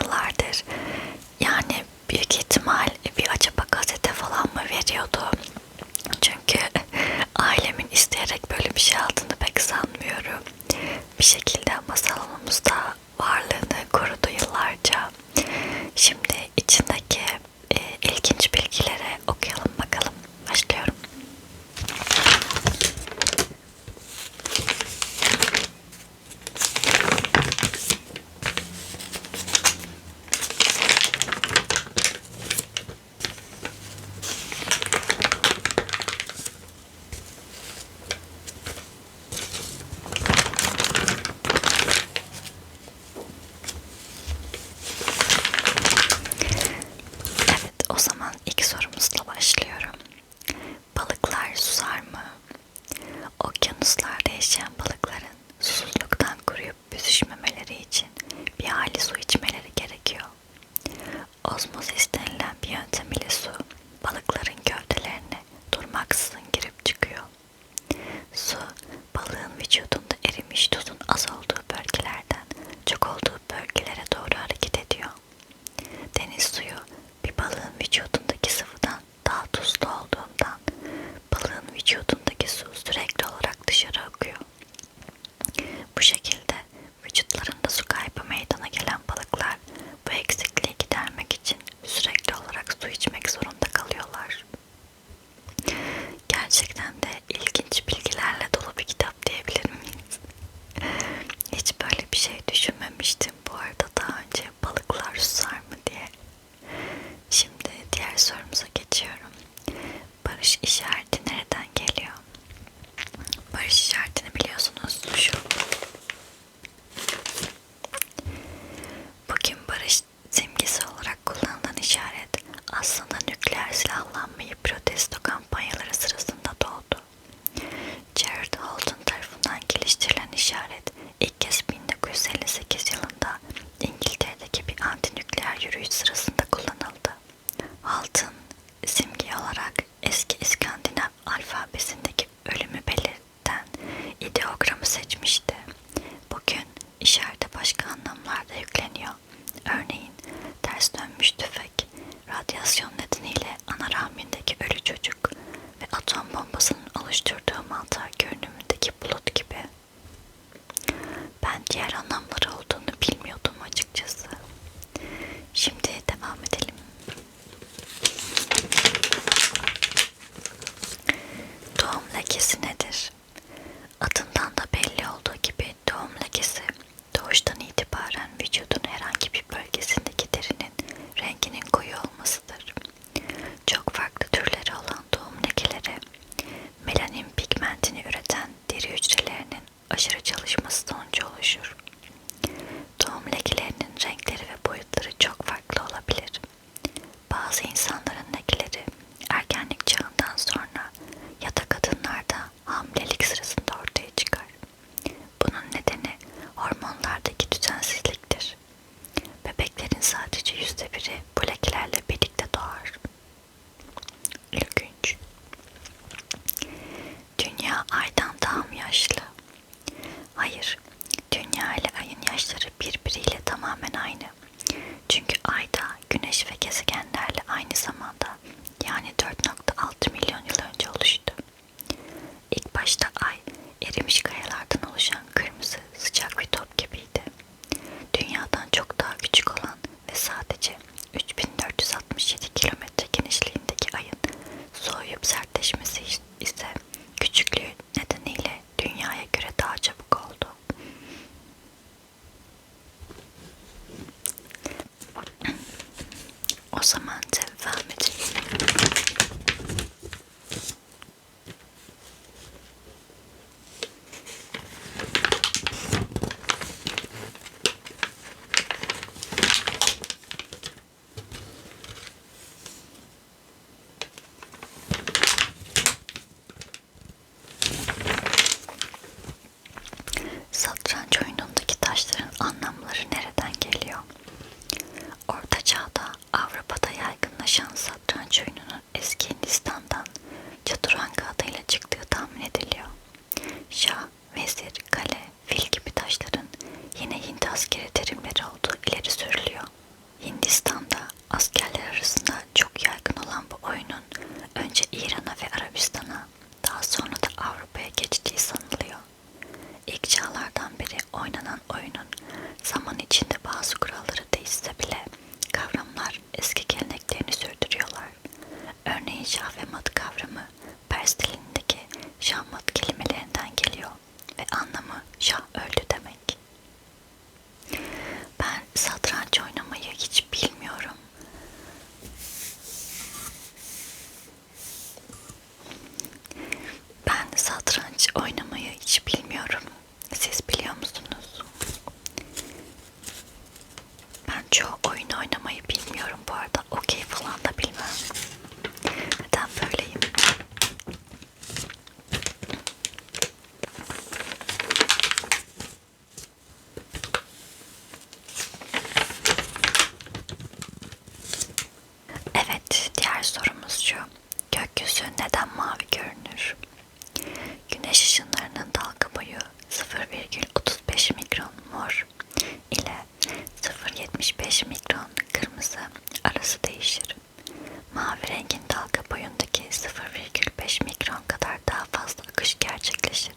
yıllardır. Yani büyük ihtimal bir acaba gazete falan mı veriyordu? Çünkü ailemin isteyerek böyle bir şey aldığını pek sanmıyorum. Bir şekilde masalımızda varlığını korudu yıllarca. Şimdi içindeki ilginç bilgileri okuyalım bakalım. Başlıyorum. Evet, o zaman ilk sorumuzla başlıyorum. Balıklar susar mı? Okyanuslarda yaşayan balıkların susuzluktan kuruyup büzüşmemeleri için bir hali su içmeleri gerekiyor. Ozmosis denilen bir yöntem ile su, balıkların gövdelerine durmaksızın girip çıkıyor. Su, balığın vücudunda erimiş tuzun az olduğu bölgelerden çok olduğu bölgelere doğru hareket ediyor. Deniz suyu, bir balığın vücudundaki sıvıdan daha tuzlu olduğundan balığın vücudundaki su sürekli olarak dışarı akıyor. Bu şekilde vücutlarında su kaybı meydana gelen balıklar bu eksikliği gidermek için sürekli olarak su içmek zorunda kalıyorlar. Gerçekten de ilginç bilgilerle dolu bir kitap diyebilir miyiz? Hiç böyle bir şey düşünmemiştim bu arada daha önce, balıklar susar mı diye. Şimdi diğer sorumuza geçiyorum. Barış işareti nereden geliyor? Barış işaretini biliyorsunuz, şu. Bugün barış simgesi olarak kullanılan işaret aslında nükleer silahlanmayı protesto kampanyaları sırasında doğdu. Gerard Holton tarafından geliştirilen işaret ilk kez 1958 yılında İngiltere'deki bir antinükleer yürüyüş sırasında kullanıldı. Holton simge olarak eski İskandinav alfabesindeki ölümü belirten ideogramı seçmişti. Bugün işarete başka anlamlar da yükleniyor. Örneğin ters dönmüş tüfek, radyasyon nedeniyle ana rahmindeki ölü çocuk ve atom bombasının oluşturduğu mantar görünümündeki bulut gibi. Ben diğer anlamları olduğunu bilmiyordum açıkçası. Şimdi devam edelim. Doğum lekesi nedir? Adından da belli olduğu gibi doğum lekesi, doğuştan itibaren vücudun herhangi bir bölgesindeki derinin renginin koyu olmasıdır. Çok farklı türleri olan doğum lekeleri, melanin pigmentini üreten deri hücrelerinin aşırı çalışması sonucu oluşur. Doğum lekelerinin renkleri ve boyutları çok farklı olabilir. Bazı insanların lekeleri ergenlik çağından sonra ya da kadınlarda hamilelik sırasında ortaya çıkar. Bunun nedeni hormonlardaki düzensizliktir. Bebeklerin sadece %1'i bu lekelerle birlikte doğar. İlginç. Dünya aydan daha mı yaşlı? Hayır, dünya ile ayın yaşları birbiriyle tamamen aynı. Çünkü ayda güneş ve gezegenlerle aynı zamanda, yani 4,6 milyon yıl önce oluştu. İlk başta ay erimiş kayalardan oluşan kırmızı sıcak bir top gibiydi. Dünyadan çok daha küçük olan ve sadece 3467 kilometre genişliğindeki ayın soğuyup sertleşmesi ise küçüklüğü nedeniyle dünyaya göre daha çabuk oldu. O zaman devam edelim. Satranç oyunundaki taşların anlamları nereden geliyor? Orta Çağ'da Avrupa'da yaygınlaşan satranç oyununun eski Hindistan'dan Çaturanga adıyla çıktığı tahmin ediliyor. Şah, vezir, kale, fil gibi taşların yine Hint askeri terimleri olduğu ileri sürülüyor. çoğu oyun oynamayı bilmiyorum bu arada. Okey falan da bilmem. Neden böyleyim? Evet, diğer sorumuz şu. Gökyüzü neden mavi görünür? Güneş ışınlarının dalga boyu 0,35 mikron mor ile 0,75 mikron kırmızı arası değişir. Mavi rengin dalga boyundaki 0,5 mikron kadar daha fazla akış gerçekleşir.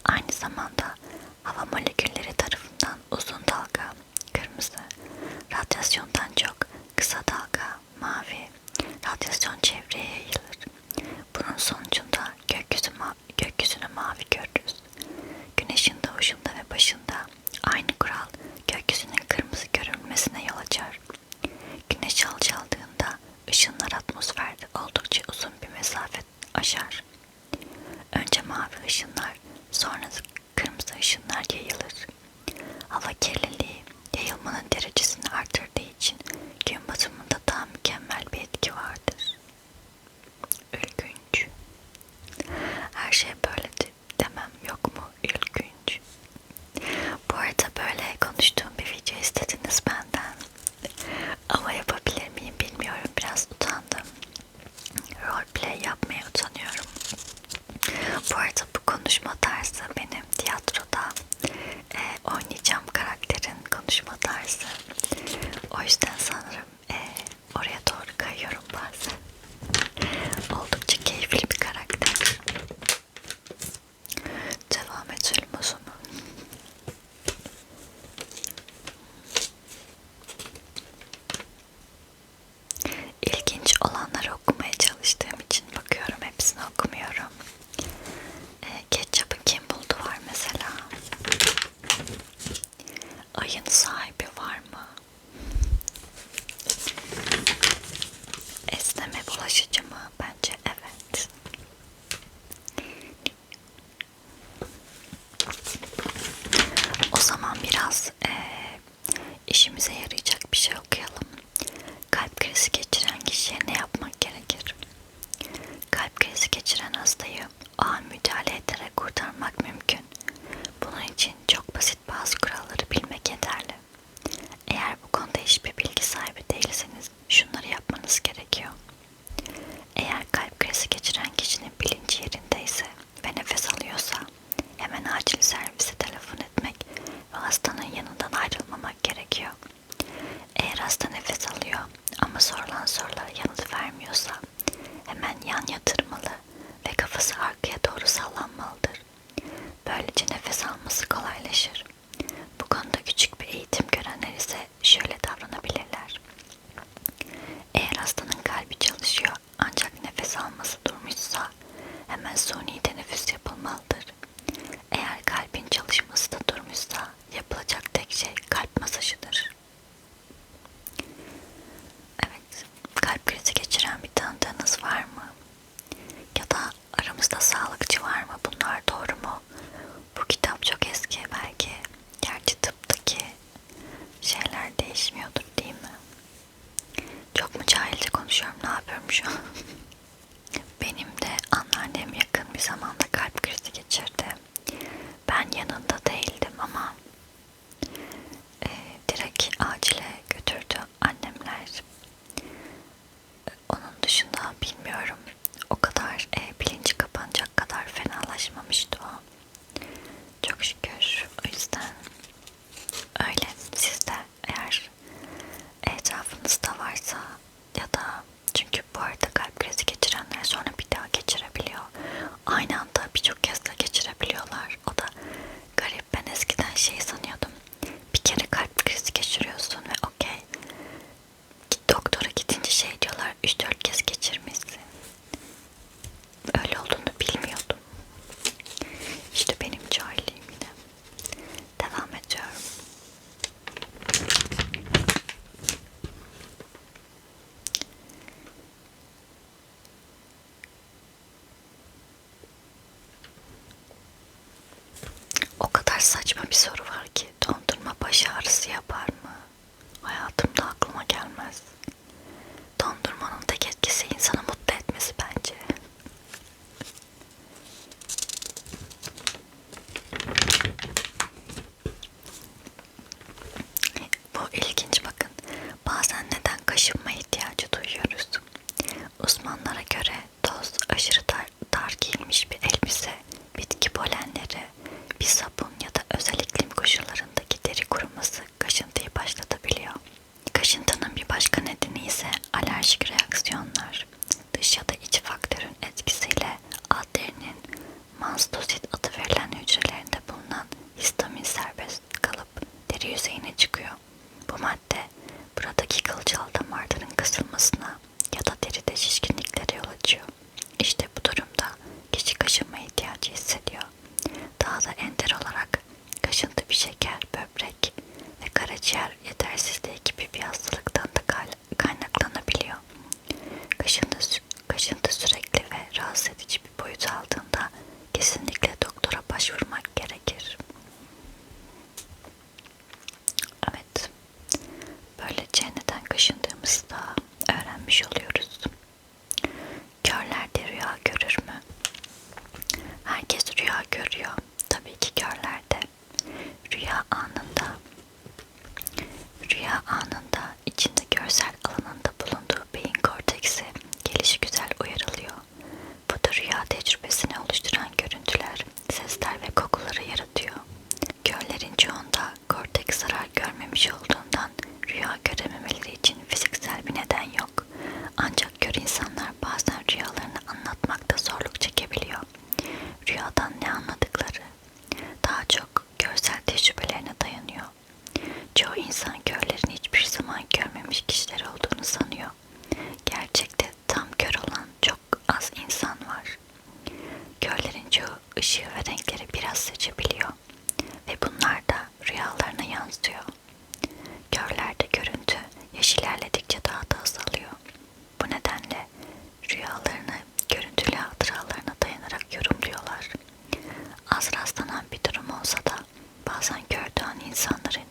Aynı zamanda hava molekülleri tarafından uzun dalga kırmızı, radyasyondan çok kısa dalga mavi, radyasyon çevreye yayılır. Bunun sonucunda gökyüzünü mavi görürüz. Güneşin doğuşunda ve başında aynı kural gökyüzünün kırmızı görünmesine yol açar. Güneş alçaldığında ışınlar atmosferde oldukça uzun bir mesafe aşar. Önce mavi ışınlar, sonra kırmızı ışınlar yayılır. Hava kirliliği yayılmanın derecesini artırdığı için gün batımında daha mükemmel bir etki vardır. Ülkünç. Her şey böyle demem yok mu? Ülkünç. Bu arada böyle konuştuğum bir video istediniz benden. Ama yapabilir miyim bilmiyorum. Biraz utandım. Roleplay yapmaya utanıyorum. Bu arada bu konuşma tarzı benim tiyatroda oynayacağım karakterin konuşma tarzı. O yüzden sanırım oraya doğru kayıyorum bazen. Oldukça keyifli bir karakter. Devam edelim o zaman. İlginç olanları okumaya çalıştığım için bakıyorum, hepsini okumuyorum. Ketçap'ın kim buldu var mesela. Ayın sahibi var mı? Esneme bulaşıcı mı? Bence evet. O zaman biraz işimize yarayacak bir şey okuyalım. Kalp krizi geçiren kişiye ne yapmak gerekir? Kalp krizi geçiren hastayı o an müdahale ederek kurtarmak mümkün. Bunun için çok basit bazı kuralları bilmek yeterli. Eğer bu konuda hiçbir bilgi sahibi değilseniz şunları yapmanız gerekiyor. Eğer kalp krizi geçiren kişinin bilinci yerindeyse ve nefes alıyorsa hemen acil servise telefon etmek ve hastanın yanından ayrılmamak gerekiyor. Eğer hasta nefes alıyor ama sorulan sorulara yanıt vermiyorsa hemen yan yatırmalı ve kafası arkaya doğru sallanmalıdır. Böylece nefes alması kolaylaşır. Bu konuda küçük bir eğitim görenler ise şöyle davranabilirler. Eğer hastanın kalbi çalışıyor ancak nefes alması durmuşsa hemen suni teneffüs yapılmalıdır. Eğer kalbin çalışması da durmuşsa yapılacak tek şey kalp masajıdır. Evet, kalp krizi geçiren bir tanıdığınız var mı? Ya da aramızda sağlıkçı var mı? Bunlar doğru mu? Bu kitap çok eski belki. Gerçi tıptaki şeyler değişmiyordur değil mi? Çok mu cahilce konuşuyorum? Ne yapıyorum şu an? Benim de anneannem yakın bir zamanda kalp krizi geçirdi. Ben yanında değildim ama direkt acile götürdü annemler. Onun dışında bilmiyorum. O kadar bilinci kapanacak kadar fenalaşmamıştı o. Çok şükür. O yüzden öyle. Siz de eğer etrafınızda varsa ya da çünkü bu arada kalp krizi geçirenler sonra bir daha geçirebiliyor. Aynı anda birçok kez de geçirebiliyorlar. O da garip. Ben eskiden şey sanıyordum. Bir kere kalp krizi geçiriyorsun ve okey. Doktora gidince şey diyorlar 3-4 kez geçirmişsin. Öyle olduğunu bilmiyordum. İşte benim cahilliğim yine. Devam ediyorum. O kadar saçma bir soru var ki dondurma baş ağrısı yapar mı? Hay kasılmasına ya da deride şişkinliklere yol açıyor. İşte bu durumda kişi kaşınma ihtiyacı hissediyor. Daha da ender olarak kaşıntı bir şeker, böbrek ve karaciğer yetersizliği gibi bir hastalıktan da kaynaklanabiliyor. Kaşıntı sürekli ve rahatsız edici bir boyut aldığında kesinlikle doktora başvurmak gerekir. Evet, böylece neden kaşındığımızı da öğrenmiş oluyoruz. Körler de rüya görür mü? Herkes rüya görüyor. Tabii ki körler de. Rüya anında içinde görsel alanında bulunduğu beyin korteksi gelişigüzel uyarılıyor. Bu da rüya tecrübesini oluşturan görüntüler, sesler ve kokuları yaratıyor. Körlerin çoğunda korteks zarar görmemiş olduğundan rüya görememeleri için fiziksel bir neden yok. Ancak kör insanlar bazen rüyalarını anlatmakta zorluk çekebiliyor. Rüyadan ne anladıkları daha çok görsel tecrübelerine dayanıyor. Çoğu insan körlerin hiçbir zaman görmemiş kişiler olduğunu sanıyor. Gerçekte tam kör olan çok az insan var. Körlerin çoğu ışığı ve renkleri biraz seçebiliyor ve bunlar da rüyalarına yansıyor. Körlerde görüntü yaş ilerledikçe daha da azalıyor. Bu nedenle rüyalarını görüntülü hatıralarına dayanarak yorumluyorlar. Az rastlanan bir durum olsa da bazen kör doğan insanların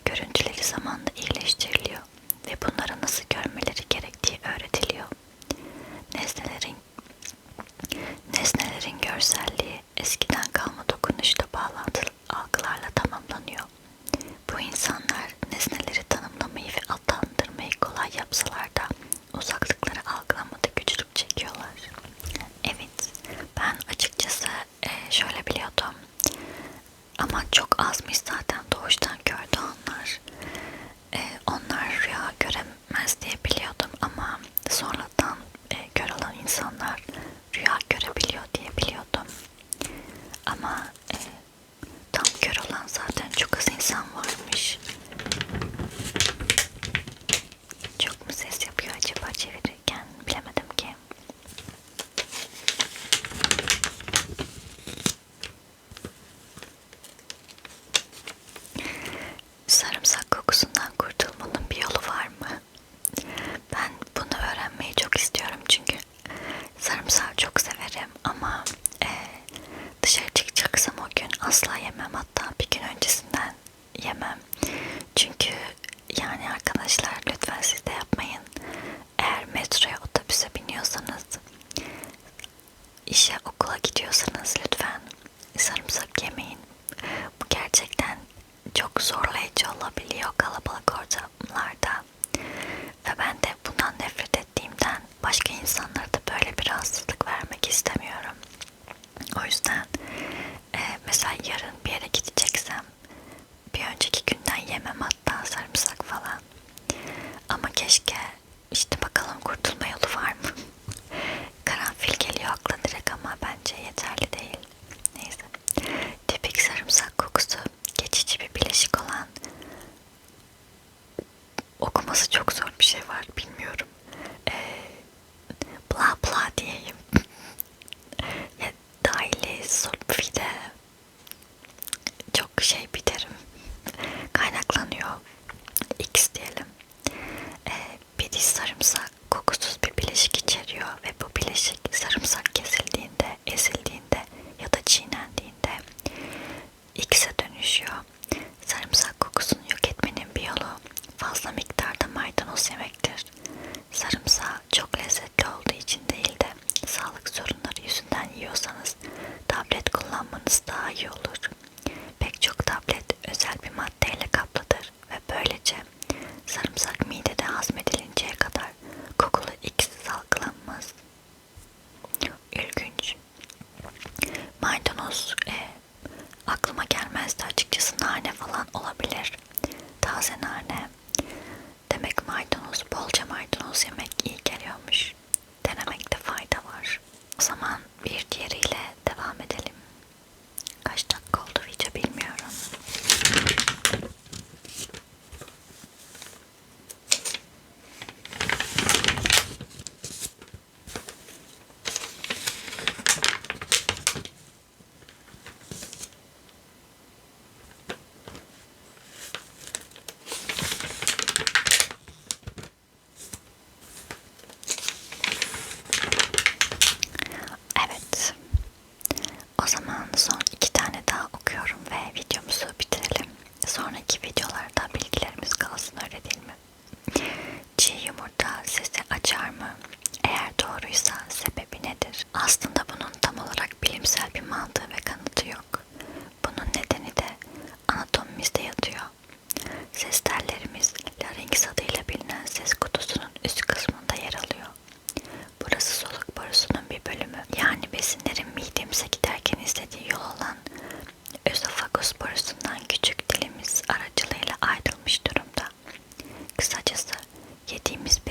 görüntüleri zamanla iyileştiriliyor ve bunları nasıl görmeleri gerektiği öğretiliyor. Nesnelerin görselliği eskiden kalma dokunuşla bağlantılı algılarla tamamlanıyor. Bu insanlar nesneleri tanımlamayı ve adlandırmayı kolay yapsalar da uzaklıkları algılamada güçlük çekiyorlar. Evet, ben açıkçası şöyle biliyordum. Ama çok azmış zaten doğuştan kör doğanlar. Onlar rüya göremez diye biliyordum ama sonradan kör olan insanlar rüya görebiliyor diye biliyordum. Ama tam kör olan zaten çok az insan varmış. Çok mu ses yapıyor acaba çevirirken, bilemedim ki. Sarımsak kokusundan kurtulmanın bir yolu var mı? Ben bunu öğrenmeyi çok istiyorum çünkü sarımsağı çok severim ama dışarı çıkacaksam o gün asla yemem, hatta bir gün öncesinden yemem. Çünkü yani arkadaşlar lütfen siz de yapmayın. Eğer metroya, otobüse biniyorsanız, işe, okula gidiyorsanız lütfen sarımsak yemeyin. Bu gerçekten çok zorlayıcı olabiliyor kalabalık ortamlarda. Ve ben de bundan nefret ettiğimden başka insanlara da böyle bir rahatsızlık vermek istemiyorum. O yüzden mesela yarın bir yere gideceksem bir önceki günden yemem hatta sarımsak falan. Ama keşke, işte bakalım kurtulma yolu var mı? Karanfil geliyor akla direkt ama bence yeterli değil. Neyse. Tipik sarımsak kokusu geçici bir bileşik olan, okuması çok zor bir şey var, bilmiyorum. Bla bla diyeyim. Ya, dahili sulfide çok bir terim kaynaklanıyor. X diyelim. Bir diş sarımsak kokusuz bir bileşik içeriyor ve bu bileşik sarımsak kesildiğinde, ezildiğinde ya da çiğnendiğinde X'e dönüşüyor. Sarımsak kokusunu yok etmenin bir yolu fazla miktarda maydanoz yemektir. Sarımsağı çok lezzetli olduğu için değil de sağlık sorunları yüzünden yiyorsanız tablet kullanmanız daha iyi olur. Pek çok tablet özel bir maddeyle kaplıdır ve böylece sarımsak midede hazmedilinceye kadar kokulu X salgılanmaz. İlginç. Maydanoz aklıma gelmezdi açıkçası. Nane falan olabilir. Taze nane. Demek maydanoz bolca yediğimiz